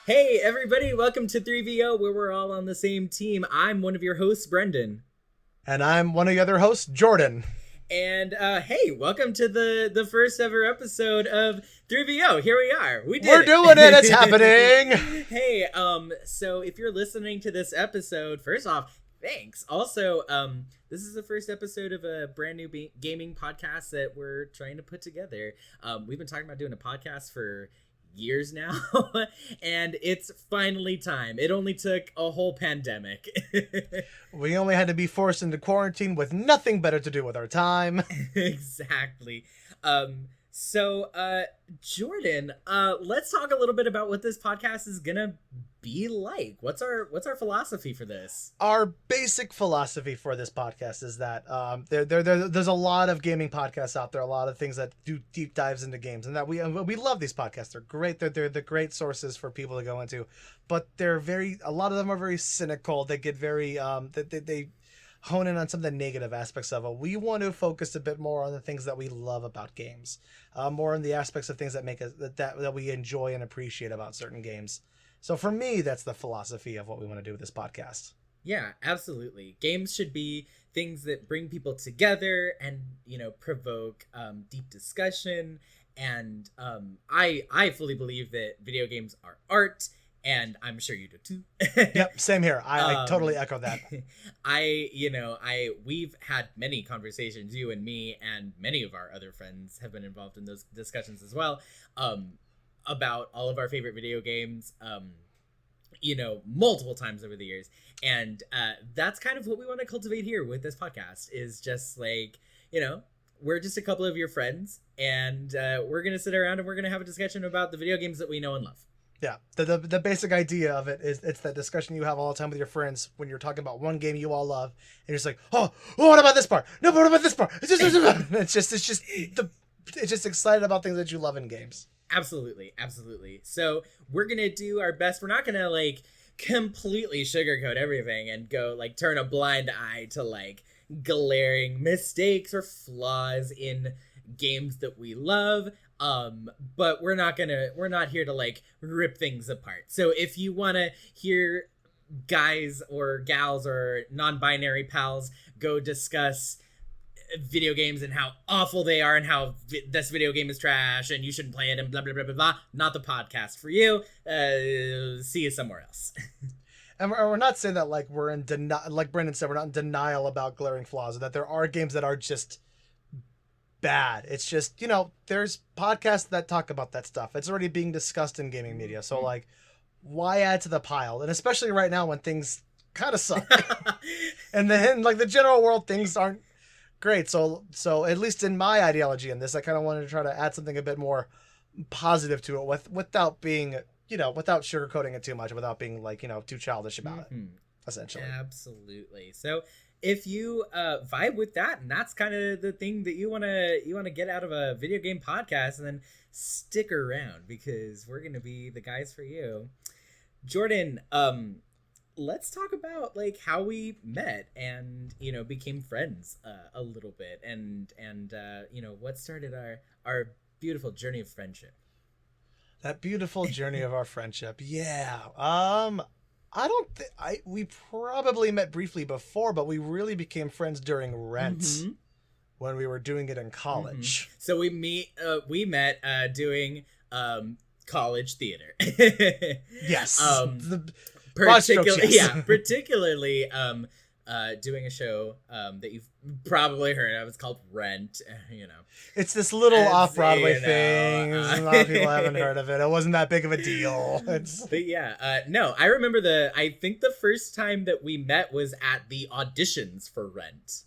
Hey everybody, welcome to 3VO where we're all on the same team. I'm one of your hosts, Brendan. And I'm one of the other hosts, Jordan. And hey, welcome to the first ever episode of 3VO. Here we are. We did We're doing it. It's it. happening. Hey, so if you're listening to this episode, first off, thanks. Also, this is the first episode of a brand new gaming podcast that we're trying to put together. We've been talking about doing a podcast for years now and it's finally time. It only took a whole pandemic. We only had to be forced into quarantine with nothing better to do with our time. Exactly. So Jordan, let's talk a little bit about what this podcast is gonna be like. What's our philosophy for this? Our basic philosophy for this podcast is that there's a lot of gaming podcasts out there, a lot of things that do deep dives into games, and that we love these podcasts. They're great. They're the great sources for people to go into, but a lot of them are very cynical. They get very they hone in on some of the negative aspects of it. We want to focus a bit more on the things that we love about games, more on the aspects of things that make us that we enjoy and appreciate about certain games. So for me, that's the philosophy of what we want to do with this podcast. Yeah, absolutely. Games should be things that bring people together and, provoke deep discussion. And I fully believe that video games are art, and I'm sure you do too. Yep, same here. I totally echo that. We've had many conversations, you and me, and many of our other friends have been involved in those discussions as well, about all of our favorite video games, multiple times over the years. And that's kind of what we want to cultivate here with this podcast, is just like, we're just a couple of your friends, and we're going to sit around and we're going to have a discussion about the video games that we know and love. Yeah, the basic idea of it is it's that discussion you have all the time with your friends when you're talking about one game you all love, and you're just like, oh, what about this part? No, what about this part? It's just excited about things that you love in games. Absolutely. So we're gonna do our best. We're not gonna like completely sugarcoat everything and go like turn a blind eye to like glaring mistakes or flaws in games that we love. But we're not here to like rip things apart. So if you want to hear guys or gals or non-binary pals go discuss video games and how awful they are and how this video game is trash and you shouldn't play it and blah blah blah blah blah, not the podcast for you. See you somewhere else. And we're not saying that like we're in denial, like Brendan said, we're not in denial about glaring flaws, or that there are games that are just bad. It's just, there's podcasts that talk about that stuff. It's already being discussed in gaming media. So like, why add to the pile? And especially right now when things kind of suck. And then like the general world, things aren't great. So at least in my ideology in this, I kind of wanted to try to add something a bit more positive to it without being, without sugarcoating it too much, without being like, too childish about it, essentially. Absolutely. So if you vibe with that, and that's kind of the thing that you want to get out of a video game podcast, and then stick around because we're going to be the guys for you. Jordan, let's talk about like how we met and became friends a little bit, and what started our beautiful journey of friendship. That beautiful journey of our friendship. Yeah. I don't think we probably met briefly before, but we really became friends during Rent, when we were doing it in college. So we met doing college theater. Yes. Particularly doing a show that you've probably heard of. It's called Rent. It's this little off-Broadway thing. A lot of people haven't heard of it. It wasn't that big of a deal. But yeah, no, I remember I think the first time that we met was at the auditions for Rent.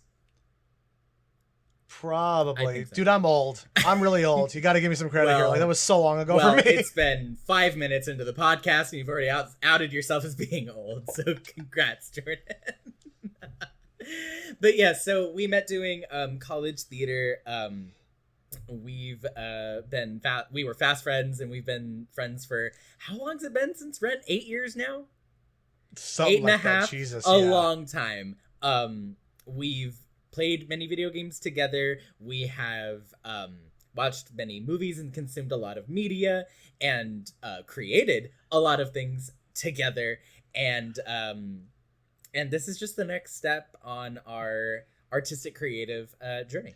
Probably. So. Dude, I'm old. I'm really old. You got to give me some credit here. Like, that was so long ago for me. It's been 5 minutes into the podcast, and you've already outed yourself as being old. So congrats, Jordan. But yeah, so we met doing college theater. We were fast friends, and we've been friends for, how long's it been since Rent? 8 years now? Something 8 and like a half. That. Jesus, long time. We've played many video games together. We have watched many movies and consumed a lot of media and created a lot of things together. And this is just the next step on our artistic creative journey.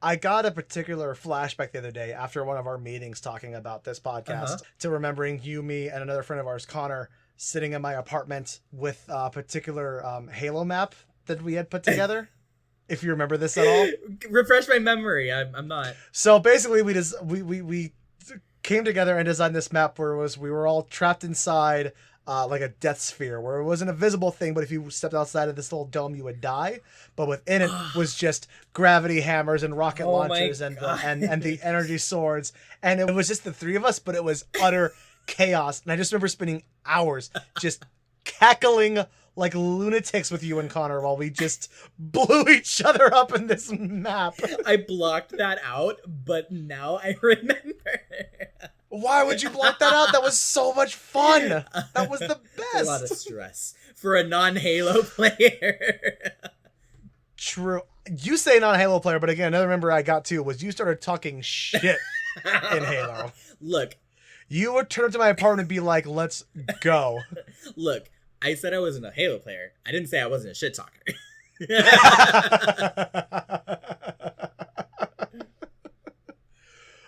I got a particular flashback the other day after one of our meetings talking about this podcast to remembering you, me, and another friend of ours, Connor, sitting in my apartment with a particular Halo map that we had put together. If you remember this at all. Refresh my memory. I'm not. So basically we came together and designed this map where we were all trapped inside like a death sphere, where it wasn't a visible thing, but if you stepped outside of this little dome, you would die. But within it was just gravity hammers and rocket launchers and the energy swords. And it was just the three of us, but it was utter chaos. And I just remember spending hours just cackling like lunatics with you and Connor while we just blew each other up in this map. I blocked that out, but now I remember. Why would you block that out? That was so much fun. That was the best. A lot of stress for a non-Halo player. True. You say non-Halo player, but again, another member I got too was you started talking shit in Halo. Look. You would turn up to my apartment and be like, let's go. Look, I said I wasn't a Halo player. I didn't say I wasn't a shit talker.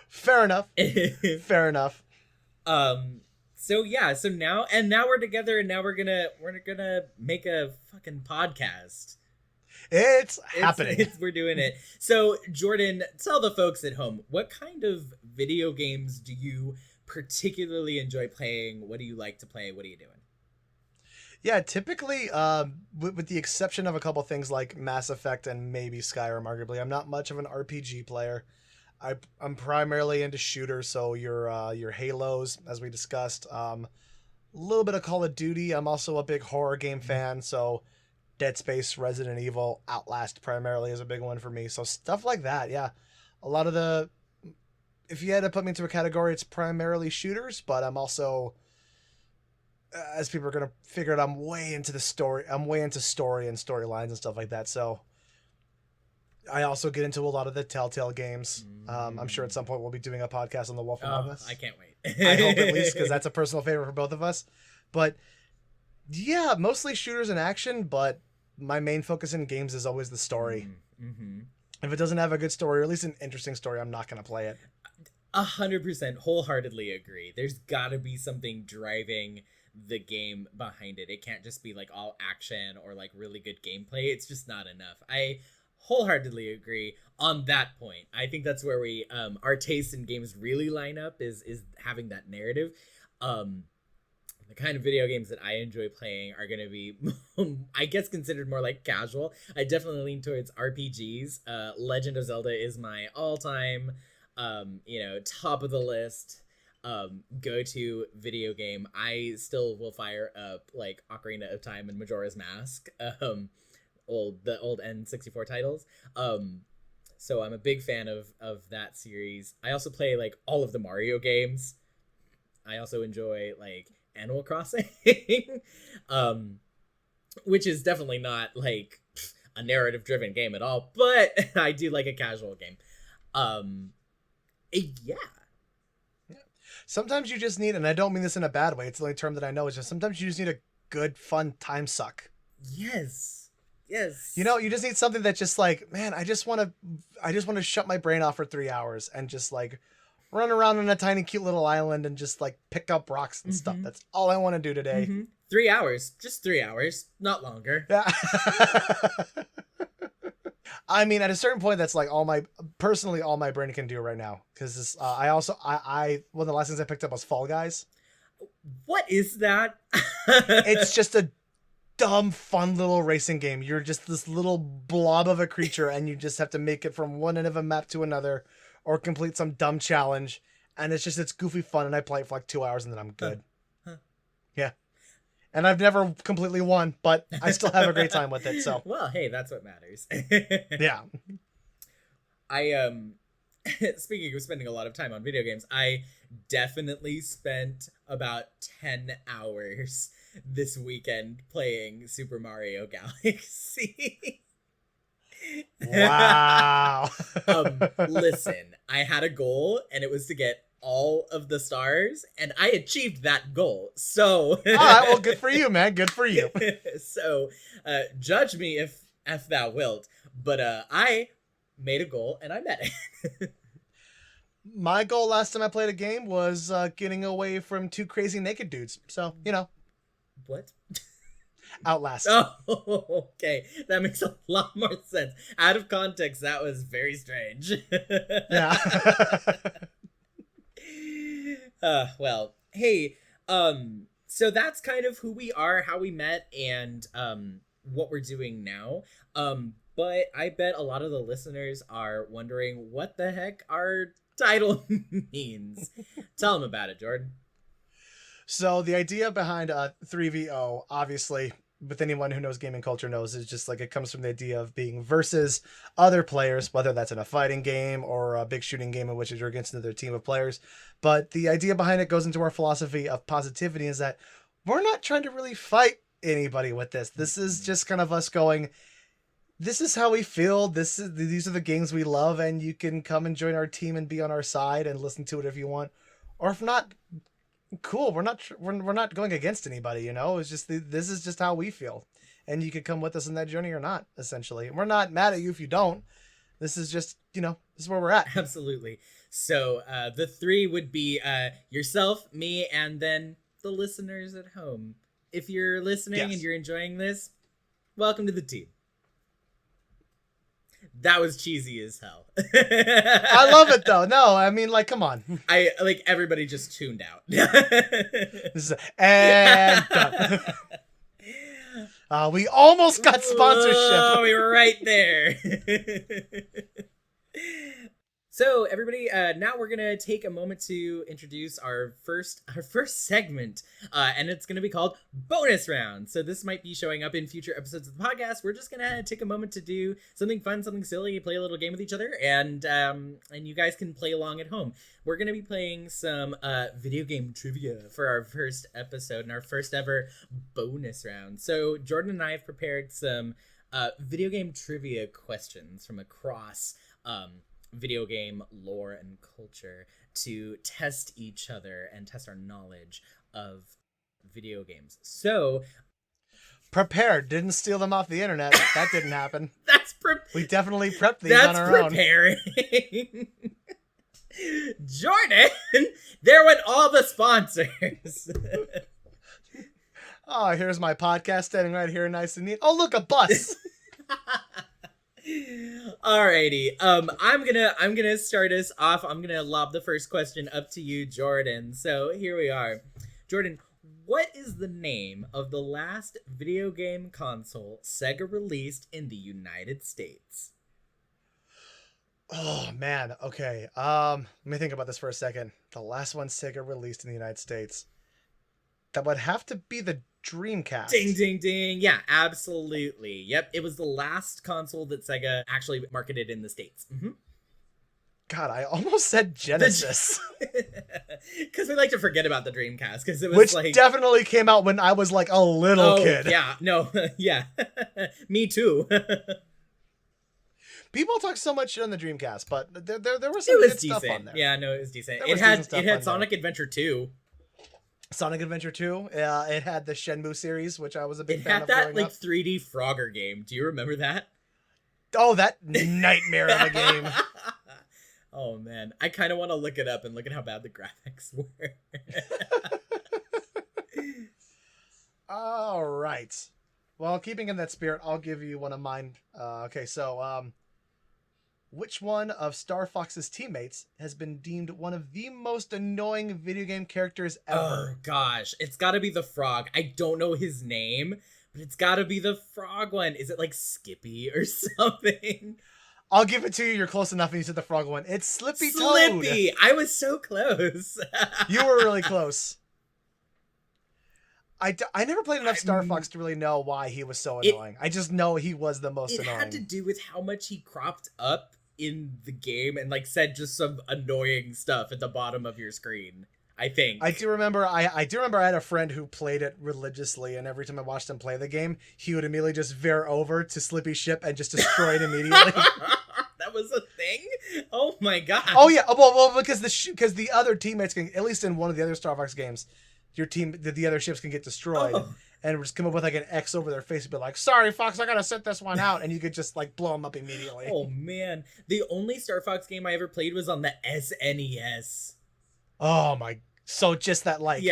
Fair enough. Fair enough. So now we're together, and now we're gonna make a fucking podcast. It's happening. We're doing it. So Jordan, tell the folks at home, what kind of video games do you particularly enjoy playing? What do you like to play? What are you doing? Yeah, typically, with the exception of a couple things like Mass Effect and maybe Skyrim, arguably, I'm not much of an RPG player. I'm primarily into shooters, so your Halos, as we discussed, a little bit of Call of Duty. I'm also a big horror game fan, so Dead Space, Resident Evil, Outlast primarily is a big one for me. So stuff like that, yeah. A lot of if you had to put me into a category, it's primarily shooters, but I'm also, as people are going to figure out, I'm way into story and storylines and stuff like that. So I also get into a lot of the Telltale games. I'm sure at some point we'll be doing a podcast on The Wolf Among Us. I can't wait. I hope at least, because that's a personal favorite for both of us. But yeah, mostly shooters and action, but my main focus in games is always the story. Mm-hmm. If it doesn't have a good story, or at least an interesting story, I'm not going to play it. 100% wholeheartedly agree. There's got to be something driving the game behind it. It can't just be like all action or like really good gameplay. It's just not enough. I wholeheartedly agree on that point. I think that's where we our taste in games really line up, is having that narrative. The kind of video games that I enjoy playing are going to be, I guess, considered more like casual. I definitely lean towards RPGs. Legend of Zelda is my all-time, top of the list go-to video game. I still will fire up like Ocarina of Time and Majora's Mask, the old N64 titles. So I'm a big fan of that series. I also play like all of the Mario games. I also enjoy like Animal Crossing, which is definitely not like a narrative-driven game at all, but I do like a casual game. Yeah. Sometimes you just need, and I don't mean this in a bad way, it's the only term that I know, is just sometimes you just need a good, fun time suck. Yes. You just need something that just like, man, I just want to shut my brain off for 3 hours and just like run around on a tiny, cute little island and just like pick up rocks and stuff. That's all I want to do today. 3 hours, just 3 hours, not longer. Yeah. I mean, at a certain point, that's like all my brain can do right now. Because one of the last things I picked up was Fall Guys. What is that? It's just a dumb, fun little racing game. You're just this little blob of a creature, and you just have to make it from one end of a map to another, or complete some dumb challenge. And it's goofy fun, and I play it for like 2 hours, and then I'm good. Yeah. And I've never completely won, but I still have a great time with it. So well, hey, that's what matters. Yeah. I speaking of spending a lot of time on video games, I definitely spent about 10 hours this weekend playing Super Mario Galaxy. Wow. Listen, I had a goal, and it was to get all of the stars, and I achieved that goal. So, All right, well, good for you, man. Good for you. So, judge me if thou wilt. But I made a goal, and I met it. My goal last time I played a game was getting away from two crazy naked dudes. So, What? Outlast. Oh, okay. That makes a lot more sense. Out of context, that was very strange. Yeah. Well, hey, so that's kind of who we are, how we met, and what we're doing now. But I bet a lot of the listeners are wondering what the heck our title means. Tell them about it, Jordan. So the idea behind 3VO, obviously, with anyone who knows gaming culture knows, is just like it comes from the idea of being versus other players, whether that's in a fighting game or a big shooting game in which you're against another team of players. But the idea behind it goes into our philosophy of positivity, is that we're not trying to really fight anybody with this. This is just kind of us going, this is how we feel. These are the games we love, and you can come and join our team and be on our side and listen to it if you want. Or if not, cool. We're not going against anybody, It's just this is just how we feel, and you could come with us on that journey or not. Essentially, we're not mad at you if you don't. This is just this is where we're at. Absolutely. So the three would be yourself, me, and then the listeners at home. If you're listening and you're enjoying this, welcome to the team. That was cheesy as hell. I love it though. No, I mean, like, come on. Everybody just tuned out. And done. We almost got sponsorship. Oh, we were right there. So everybody, now we're gonna take a moment to introduce our first segment, and it's gonna be called Bonus Round. So this might be showing up in future episodes of the podcast. We're just gonna take a moment to do something fun, something silly, play a little game with each other, and you guys can play along at home. We're gonna be playing some video game trivia for our first episode and our first ever bonus round. So Jordan and I have prepared some video game trivia questions from across video game lore and culture to test each other and test our knowledge of video games. So prepared, didn't steal them off the internet. That didn't happen. We definitely prepped these on our own. Jordan, there went all the sponsors. Oh, here's my podcast standing right here, nice and neat. Oh, look, a bus. Alrighty. I'm gonna start us off. I'm gonna lob the first question up to you, Jordan. So here we are. Jordan, what is the name of the last video game console Sega released in the United States? Oh man, okay. Let me think about this for a second. The last one Sega released in the United States. That would have to be the Dreamcast. Ding, ding, ding. Yeah, absolutely. Yep, it was the last console that Sega actually marketed in the States. Mm-hmm. God, I almost said Genesis. Because we like to forget about the Dreamcast, because it was Which definitely came out when I was like a little kid. Yeah, no, yeah. Me too. People talk so much shit on the Dreamcast, but there was some good stuff on there. Yeah, no, it was decent. It had Sonic Adventure 2. Sonic Adventure 2. It had the Shenmue series, which I was a big fan of. It had that like 3D Frogger game. Do you remember that? Oh, that nightmare of a game. Oh man, I kind of want to look it up and look at how bad the graphics were. All right. Well, keeping in that spirit, I'll give you one of mine. Okay, so which one of Star Fox's teammates has been deemed one of the most annoying video game characters ever? Oh gosh, it's got to be the frog. I don't know his name, but it's got to be the frog one. Is it like Skippy or something? I'll give it to you. You're close enough, and you said the frog one. It's Slippy Toad. Slippy! I was so close. You were really close. I never played enough Star Fox to really know why he was so annoying. I just know he was the most annoying. It had to do with how much he cropped up in the game and like said just some annoying stuff at the bottom of your screen. I think. I do remember I had a friend who played it religiously, and every time I watched him play the game, he would immediately just veer over to Slippy Ship and just destroy it immediately. That was a thing? Oh my god. Oh yeah, well because the other teammates can, at least in one of the other Star Fox games, the other ships can get destroyed. Oh. And just come up with like an X over their face and be like, "Sorry, Fox, I gotta sit this one out," and you could just like blow them up immediately. Oh man, the only Star Fox game I ever played was on the SNES. Oh my! So just that like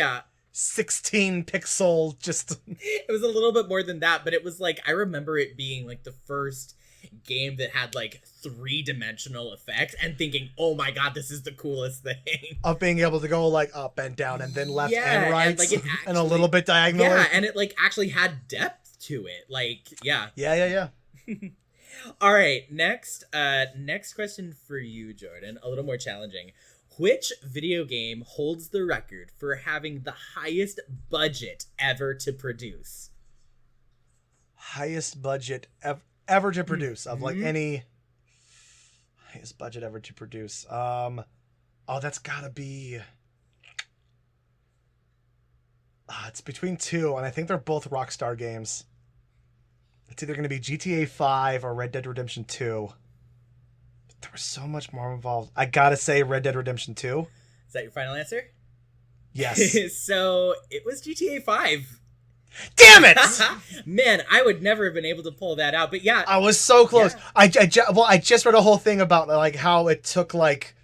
16 pixel just. It was a little bit more than that, but it was like I remember it being like the first game that had like 3-dimensional effects and thinking, oh my god, this is the coolest thing. Of being able to go like up and down and then left and right and, like, and a little bit diagonally. Yeah, and it like actually had depth to it. Like, yeah. Yeah. All right, next question for you, Jordan, a little more challenging. Which video game holds the record for having the highest budget ever to produce? Highest budget ever to produce of like any highest budget ever to produce. That's gotta be. It's between two, and I think they're both Rockstar games. It's either gonna be GTA 5 or Red Dead Redemption 2. But there was so much more involved. I gotta say Red Dead Redemption 2. Is that your final answer? Yes. So it was GTA 5. Damn it! Man, I would never have been able to pull that out. But yeah, I was so close. Yeah. I just read a whole thing about like how it took like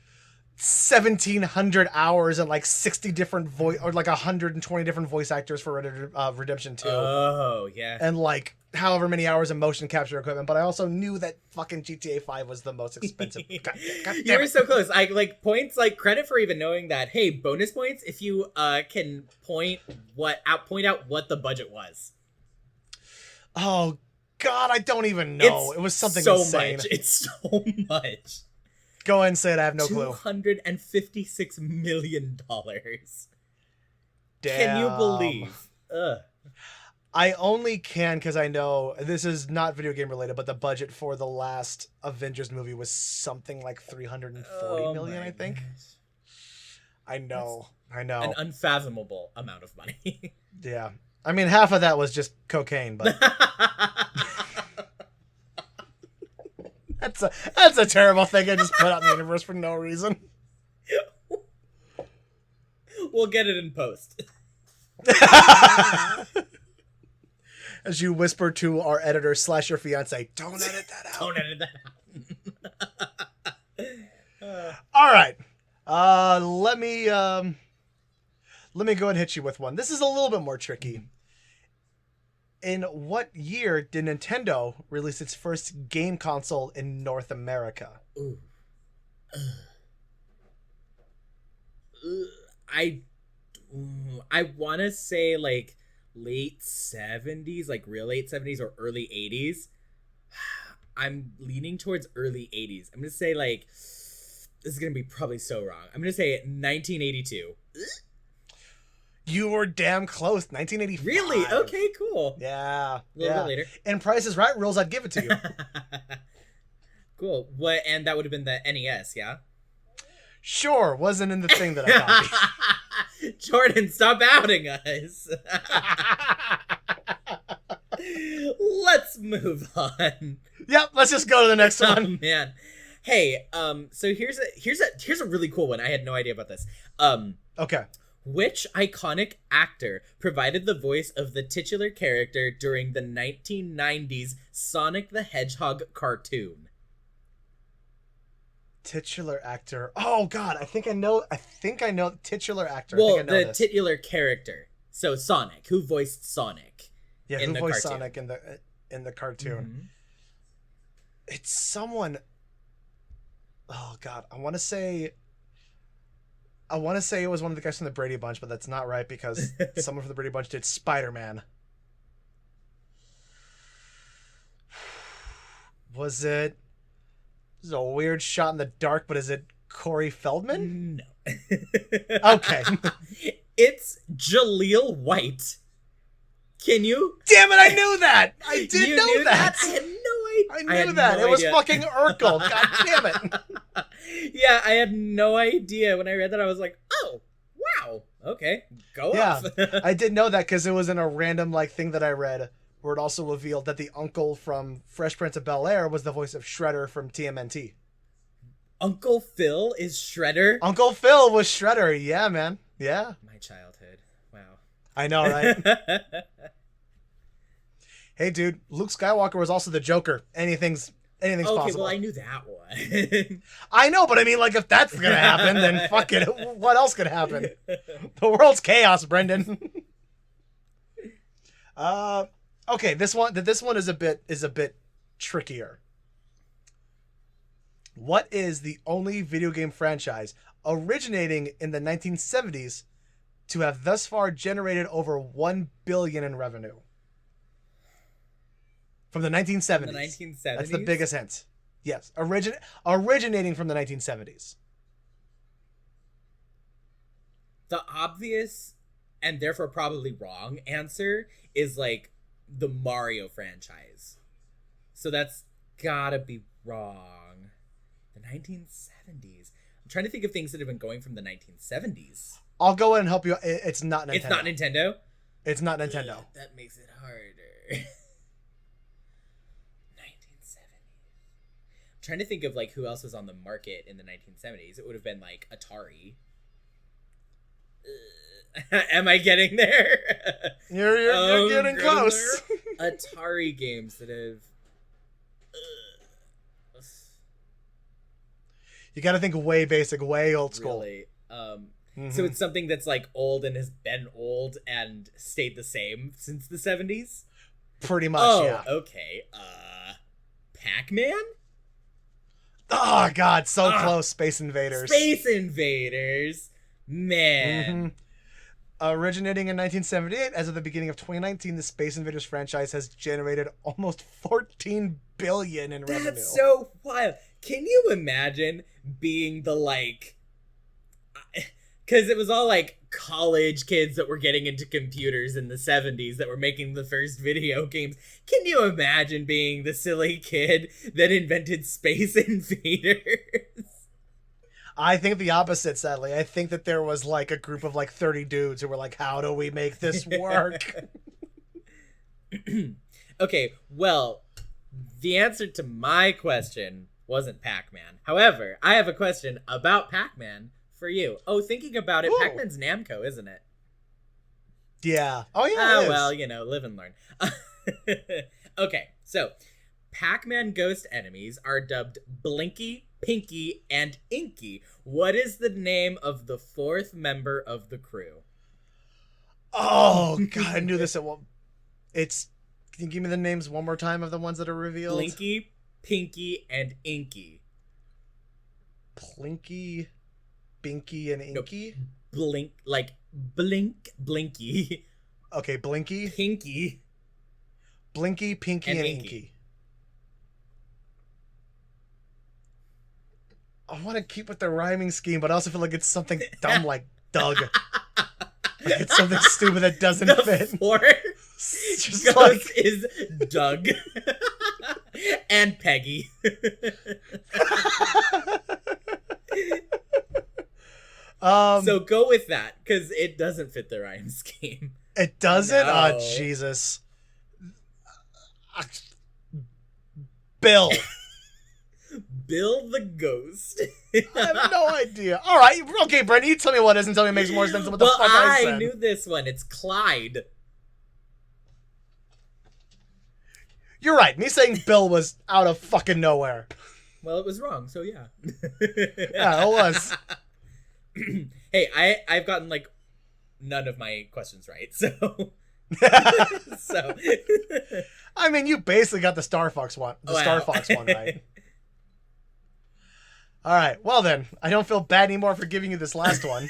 1,700 hours and like 60 different or like 120 different voice actors for Red Dead Redemption 2. Oh yeah. And like however many hours of motion capture equipment. But I also knew that fucking GTA 5 was the most expensive. God You were so close. I like points, like credit for even knowing that. Hey, bonus points if you can point out what the budget was. Oh God, I don't even know. It was something so insane. much. It's so much. Go ahead and say it. I have no clue. $256 million. Damn. Can you believe? Ugh. I only can because I know this is not video game related, but the budget for the last Avengers movie was something like 340 million, I think. Goodness. I know. An unfathomable amount of money. Yeah. I mean, half of that was just cocaine, but that's a terrible thing I just put out in the universe for no reason. We'll get it in post. As you whisper to our editor / your fiance, don't edit that out. Don't edit that out. All right. Let me go ahead and hit you with one. This is a little bit more tricky. In what year did Nintendo release its first game console in North America? Ooh. I want to say like late 70s, like real late 70s or early 80s. I'm leaning towards early 80s. I'm going to say like, this is going to be probably so wrong. I'm going to say 1982. You were damn close. 1985. Really? Okay, cool. Yeah. A little bit later. And Price is Right rules, I'd give it to you. Cool. What? And that would have been the NES, yeah? Sure. Wasn't in the thing that I copied. Jordan, stop outing us. Let's move on. Yep, let's just go to the next one. Oh man. Hey, so here's a really cool one. I had no idea about this. Okay. Which iconic actor provided the voice of the titular character during the 1990s Sonic the Hedgehog cartoon? Titular actor. Oh God, I think I know titular actor. Well, I think I know the titular character. So Sonic, who voiced Sonic? Yeah, in who the voiced cartoon. Sonic in the cartoon? Mm-hmm. It's someone. Oh God, I want to say it was one of the guys from the Brady Bunch, but that's not right because someone from the Brady Bunch did Spider-Man. Was it? This is a weird shot in the dark, but is it Corey Feldman? No. Okay. It's Jaleel White. Can you? Damn it! I knew that. I did know that. I had no idea. I knew that. It was fucking Urkel. God damn it. Yeah, I had no idea. When I read that, I was like, oh, wow. Okay, go Yeah, off. I did know that because it was in a random like thing that I read where it also revealed that the uncle from Fresh Prince of Bel-Air was the voice of Shredder from TMNT. Uncle Phil is Shredder. Uncle Phil was Shredder. Yeah, man. Yeah. My childhood. Wow. I know, right? Hey, dude, Luke Skywalker was also the Joker. Anything's Okay, possible. well, I knew that one. I know, but I mean, like, if that's gonna happen, then fuck it. What else could happen? The world's chaos, Brendan. Okay, this one is a bit trickier. What is the only video game franchise originating in the 1970s to have thus far generated over 1 billion in revenue? From the 1970s. From the 1970s? That's the biggest hint. Yes, originating from the 1970s. The obvious and therefore probably wrong answer is like the Mario franchise. So that's gotta be wrong. The 1970s. I'm trying to think of things that have been going from the 1970s. I'll go ahead and help you. It's not Nintendo. It's not Nintendo? It's not Nintendo. That makes it harder. 1970s. I'm trying to think of like who else was on the market in the 1970s. It would have been like Atari. Am I getting there? You're getting close. Atari games that have. You got to think way basic, way old school. Really? So it's something that's like old and has been old and stayed the same since the 70s? Pretty much, yeah. Okay. Pac-Man? Oh, God, so close. Space Invaders. Space Invaders. Man. Mm-hmm. Originating in 1978, as of the beginning of 2019, the Space Invaders franchise has generated almost 14 billion in revenue. That's so wild. Can you imagine being the like... Because it was all like college kids that were getting into computers in the 70s that were making the first video games. Can you imagine being the silly kid that invented Space Invaders? I think the opposite, sadly. I think that there was like a group of like 30 dudes who were like, how do we make this work? Okay, well, the answer to my question wasn't Pac-Man. However, I have a question about Pac-Man for you. Oh, thinking about it, Pac-Man's Namco, isn't it? Yeah. Oh, yeah. Well, you know, live and learn. Okay, so Pac-Man ghost enemies are dubbed Blinky, Pinky, and Inky. What is the name of the fourth member of the crew? Oh, God, I knew this at one. Can you give me the names one more time of the ones that are revealed? Blinky, Pinky, and Inky. Plinky, Binky, and Inky? Blink, Blinky. Okay, Blinky. Pinky. Blinky, Pinky, and Inky. I want to keep with the rhyming scheme, but I also feel like it's something dumb like Doug. Like it's something stupid that doesn't fit. Fourth Just ghost like... is Doug. And Peggy. So go with that, because it doesn't fit the rhyme scheme. It doesn't? No. Oh, Jesus. Bill. Bill the Ghost. I have no idea. All right. Okay, Brendan, you tell me what it is until it makes more sense than what the fuck I said. I knew this one. It's Clyde. You're right. Me saying Bill was out of fucking nowhere. Well, it was wrong, so yeah. Yeah, it was. Hey, I've gotten like none of my questions right, so so I mean, you basically got the Star Fox one. Star Fox one, right? All right. Well then, I don't feel bad anymore for giving you this last one.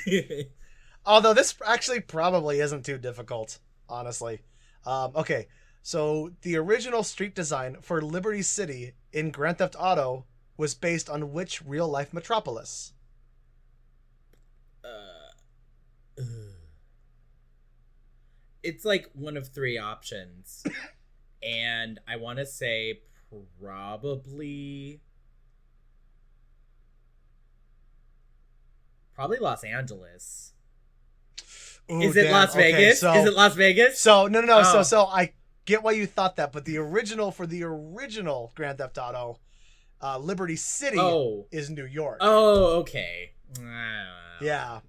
Although this actually probably isn't too difficult, honestly. Okay. So the original street design for Liberty City in Grand Theft Auto was based on which real-life metropolis? It's like one of three options. And I want to say probably Los Angeles. Ooh, Is it damn. Las Vegas? So, Is it Las Vegas? no. Oh. So I get why you thought that, but the original Grand Theft Auto, Liberty City is New York. Oh, okay. Yeah,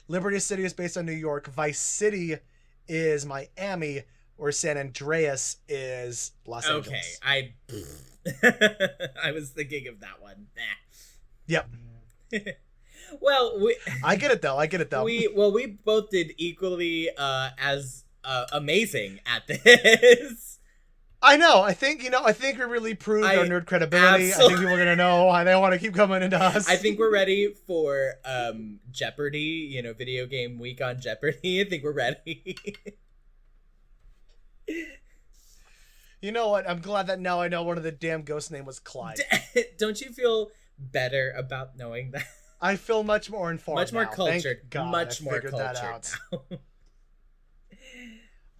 Liberty City is based on New York. Vice City is Miami, or San Andreas is Los Angeles. Okay, I was thinking of that one. Yep. Well, I get it though. We both did equally as amazing at this. I know. I think we really proved our nerd credibility. I think people are gonna know why they want to keep coming into us. I think we're ready for Jeopardy. Video game week on Jeopardy. I think we're ready. You know what? I'm glad that now I know one of the damn ghosts' name was Clyde. Don't you feel better about knowing that? I feel much more informed. Much more now. cultured. Thank God much I more figured cultured that out. now.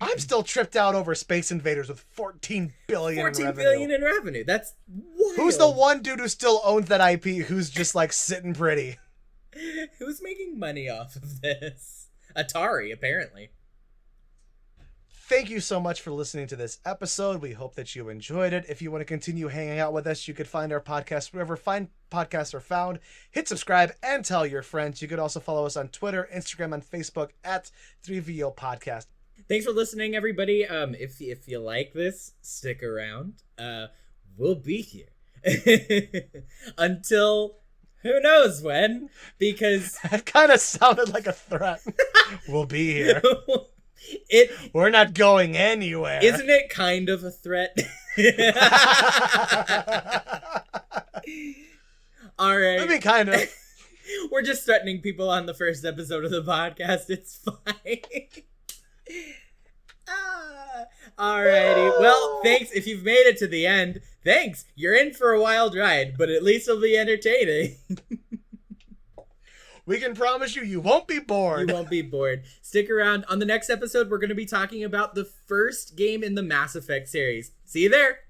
I'm still tripped out over Space Invaders with 14 billion in revenue. 14 billion in revenue. That's wild. Who's the one dude who still owns that IP who's just like sitting pretty? Who's making money off of this? Atari, apparently. Thank you so much for listening to this episode. We hope that you enjoyed it. If you want to continue hanging out with us, you could find our podcast wherever fine podcasts are found. Hit subscribe and tell your friends. You could also follow us on Twitter, Instagram, and Facebook at 3VO Podcast. Thanks for listening, everybody. If you like this, stick around. We'll be here until who knows when, because that kind of sounded like a threat. We'll be here. We're not going anywhere. Isn't it kind of a threat? All right. I mean, kind of. We're just threatening people on the first episode of the podcast. It's fine. Alrighty. Well, thanks. If you've made it to the end, thanks. You're in for a wild ride, but at least it'll be entertaining. We can promise you won't be bored. You won't be bored. Stick around. On the next episode, we're going to be talking about the first game in the Mass Effect series. See you there.